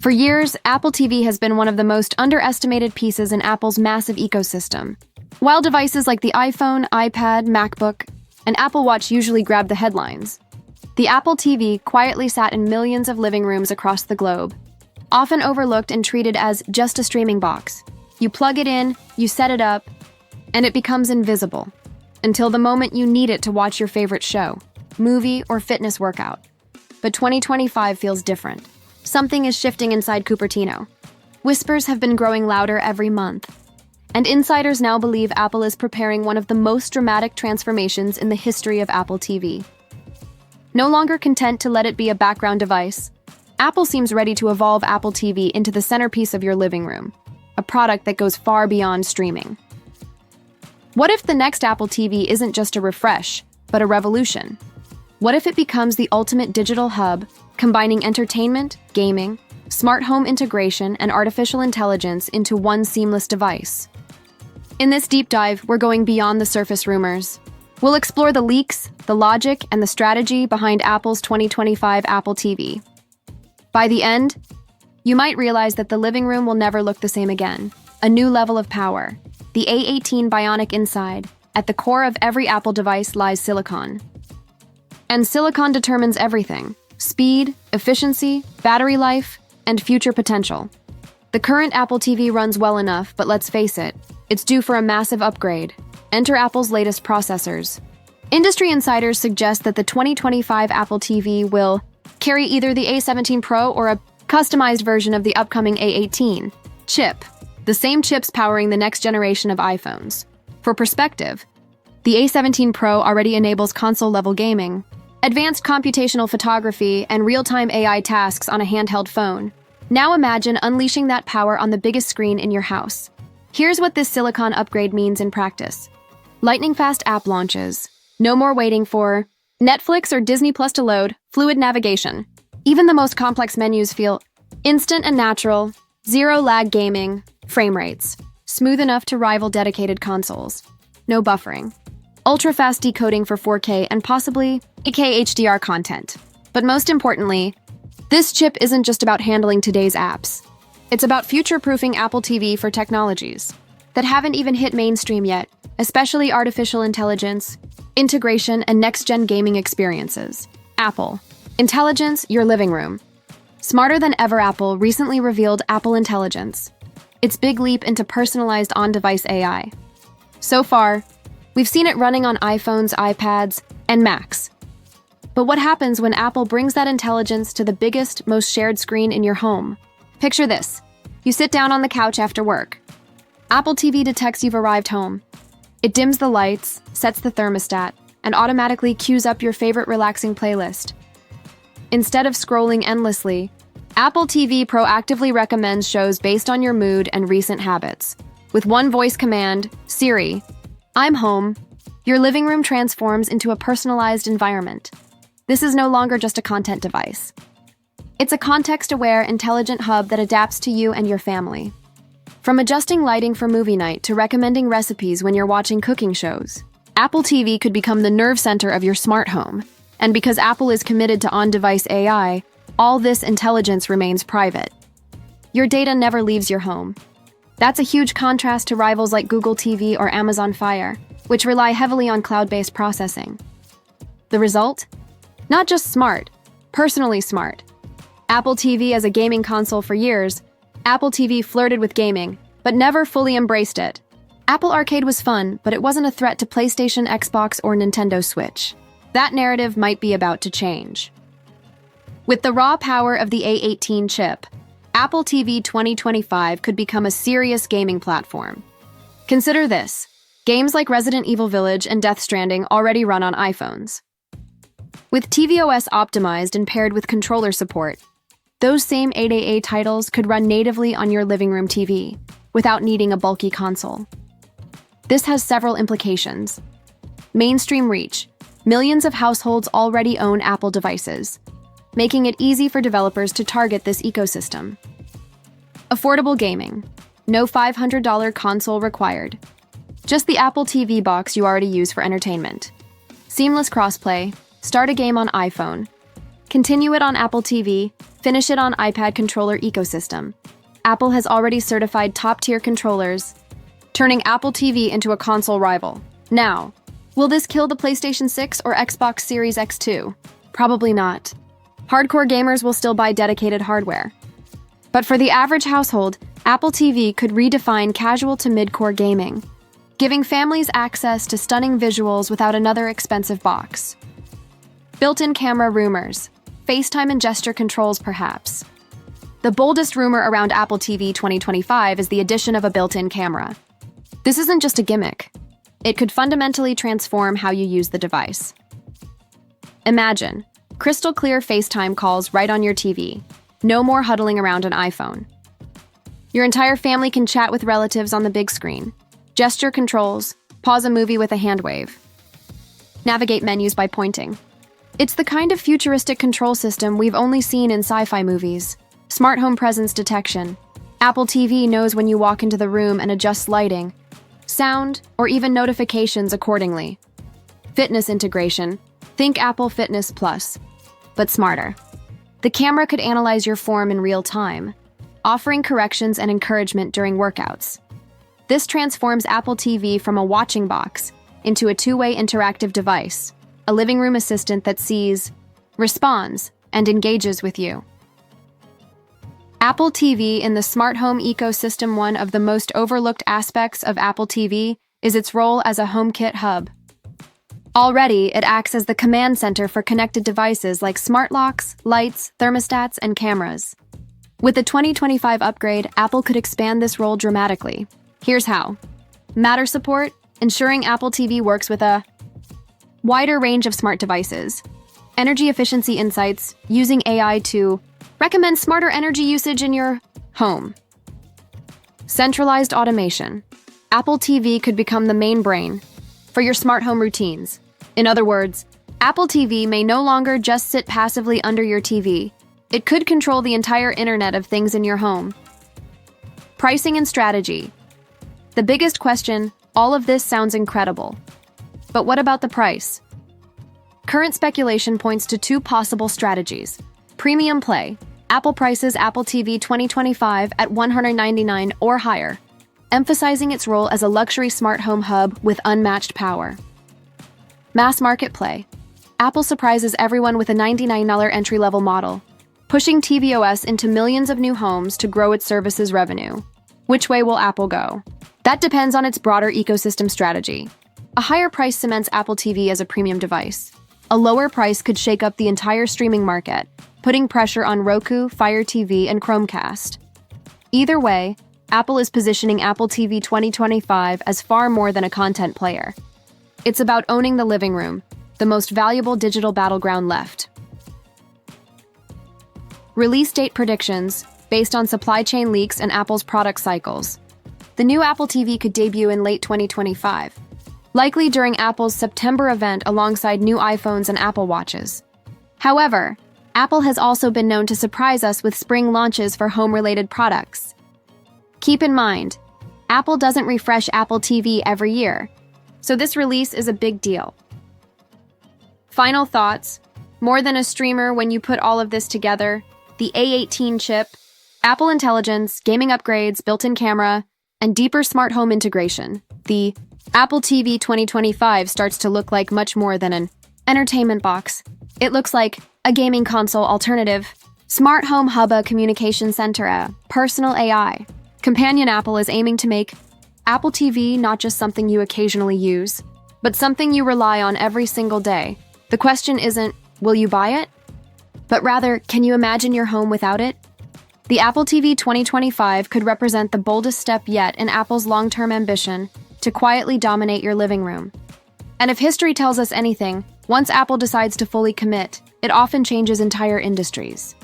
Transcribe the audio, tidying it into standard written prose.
For years, Apple TV has been one of the most underestimated pieces in Apple's massive ecosystem. While devices like the iPhone, iPad, MacBook, and Apple Watch usually grab the headlines, the Apple TV quietly sat in millions of living rooms across the globe, often overlooked and treated as just a streaming box. You plug it in, you set it up, and it becomes invisible until the moment you need it to watch your favorite show, movie, or fitness workout. But 2025 feels different. Something is shifting inside Cupertino. Whispers have been growing louder every month, and insiders now believe Apple is preparing one of the most dramatic transformations in the history of Apple TV. No longer content to let it be a background device, Apple seems ready to evolve Apple TV into the centerpiece of your living room, a product that goes far beyond streaming. What if the next Apple TV isn't just a refresh, but a revolution? What if it becomes the ultimate digital hub, combining entertainment, gaming, smart home integration, and artificial intelligence into one seamless device? In this deep dive, we're going beyond the surface rumors. We'll explore the leaks, the logic, and the strategy behind Apple's 2025 Apple TV. By the end, you might realize that the living room will never look the same again. A new level of power. The A18 Bionic inside. At the core of every Apple device lies silicon. And silicon determines everything: speed, efficiency, battery life, and future potential. The current Apple TV runs well enough, but let's face it, it's due for a massive upgrade. Enter Apple's latest processors. Industry insiders suggest that the 2025 Apple TV will carry either the A17 Pro or a customized version of the upcoming A18 chip, the same chips powering the next generation of iPhones. For perspective, the A17 Pro already enables console-level gaming, advanced computational photography, and real-time AI tasks on a handheld phone. Now imagine unleashing that power on the biggest screen in your house. Here's what this silicon upgrade means in practice. Lightning-fast app launches. No more waiting for Netflix or Disney Plus to load. Fluid navigation. Even the most complex menus feel instant and natural. Zero-lag gaming. Frame rates. Smooth enough to rival dedicated consoles. No buffering. Ultra-fast decoding for 4K and possibly 8K HDR content. But most importantly, this chip isn't just about handling today's apps. It's about future-proofing Apple TV for technologies that haven't even hit mainstream yet, especially artificial intelligence, integration, and next-gen gaming experiences. Apple. Intelligence, your living room. Smarter than ever, Apple recently revealed Apple Intelligence, its big leap into personalized on-device AI. So far, we've seen it running on iPhones, iPads, and Macs. But what happens when Apple brings that intelligence to the biggest, most shared screen in your home? Picture this. You sit down on the couch after work. Apple TV detects you've arrived home. It dims the lights, sets the thermostat, and automatically queues up your favorite relaxing playlist. Instead of scrolling endlessly, Apple TV proactively recommends shows based on your mood and recent habits. With one voice command, Siri, I'm home, your living room transforms into a personalized environment. This is no longer just a content device. It's a context-aware, intelligent hub that adapts to you and your family. From adjusting lighting for movie night to recommending recipes when you're watching cooking shows, Apple TV could become the nerve center of your smart home. And because Apple is committed to on-device AI, all this intelligence remains private. Your data never leaves your home. That's a huge contrast to rivals like Google TV or Amazon Fire, which rely heavily on cloud-based processing. The result? Not just smart, personally smart. Apple TV as a gaming console for years, Apple TV flirted with gaming, but never fully embraced it. Apple Arcade was fun, but it wasn't a threat to PlayStation, Xbox, or Nintendo Switch. That narrative might be about to change. With the raw power of the A18 chip, Apple TV 2025 could become a serious gaming platform. Consider this. Games like Resident Evil Village and Death Stranding already run on iPhones. With tvOS optimized and paired with controller support, those same 8AA titles could run natively on your living room TV, without needing a bulky console. This has several implications. Mainstream reach. Millions of households already own Apple devices, making it easy for developers to target this ecosystem. Affordable gaming. No $500 console required. Just the Apple TV box you already use for entertainment. Seamless crossplay. Start a game on iPhone. Continue it on Apple TV, finish it on iPad controller ecosystem. Apple has already certified top-tier controllers, turning Apple TV into a console rival. Now, will this kill the PlayStation 6 or Xbox Series X2? Probably not. Hardcore gamers will still buy dedicated hardware. But for the average household, Apple TV could redefine casual to mid-core gaming, giving families access to stunning visuals without another expensive box. Built-in camera rumors, FaceTime and gesture controls perhaps. The boldest rumor around Apple TV 2025 is the addition of a built-in camera. This isn't just a gimmick. It could fundamentally transform how you use the device. Imagine crystal clear FaceTime calls right on your TV. No more huddling around an iPhone. Your entire family can chat with relatives on the big screen. Gesture controls, pause a movie with a hand wave. Navigate menus by pointing. It's the kind of futuristic control system we've only seen in sci-fi movies. Smart home presence detection. Apple TV knows when you walk into the room and adjusts lighting, sound, or even notifications accordingly. Fitness integration. Think Apple Fitness Plus, but smarter. The camera could analyze your form in real time, offering corrections and encouragement during workouts. This transforms Apple TV from a watching box into a two-way interactive device, a living room assistant that sees, responds, and engages with you. Apple TV in the smart home ecosystem. One of the most overlooked aspects of Apple TV is its role as a HomeKit hub. Already, it acts as the command center for connected devices like smart locks, lights, thermostats, and cameras. With the 2025 upgrade, Apple could expand this role dramatically. Here's how. Matter support, ensuring Apple TV works with a wider range of smart devices. Energy efficiency insights, using AI to recommend smarter energy usage in your home. Centralized automation. Apple TV could become the main brain for your smart home routines. In other words, Apple TV may no longer just sit passively under your TV. It could control the entire Internet of Things in your home. Pricing and strategy. The biggest question, all of this sounds incredible. But what about the price? Current speculation points to two possible strategies. Premium play. Apple prices Apple TV 2025 at $199 or higher, emphasizing its role as a luxury smart home hub with unmatched power. Mass market play. Apple surprises everyone with a $99 entry-level model, pushing tvOS into millions of new homes to grow its services revenue. Which way will Apple go? That depends on its broader ecosystem strategy. A higher price cements Apple TV as a premium device. A lower price could shake up the entire streaming market, putting pressure on Roku, Fire TV, and Chromecast. Either way, Apple is positioning Apple TV 2025 as far more than a content player. It's about owning the living room, the most valuable digital battleground left. Release date predictions, based on supply chain leaks and Apple's product cycles. The new Apple TV could debut in late 2025, likely during Apple's September event alongside new iPhones and Apple Watches. However, Apple has also been known to surprise us with spring launches for home-related products. Keep in mind, Apple doesn't refresh Apple TV every year, so this release is a big deal. Final thoughts. More than a streamer when you put all of this together, the A18 chip, Apple Intelligence, gaming upgrades, built-in camera, and deeper smart home integration, the Apple TV 2025 starts to look like much more than an entertainment box. It looks like a gaming console alternative, smart home hub, a communication center, a personal AI. Companion Apple is aiming to make Apple TV not just something you occasionally use, but something you rely on every single day. The question isn't, will you buy it? But rather, can you imagine your home without it? The Apple TV 2025 could represent the boldest step yet in Apple's long-term ambition to quietly dominate your living room. And if history tells us anything, once Apple decides to fully commit, it often changes entire industries.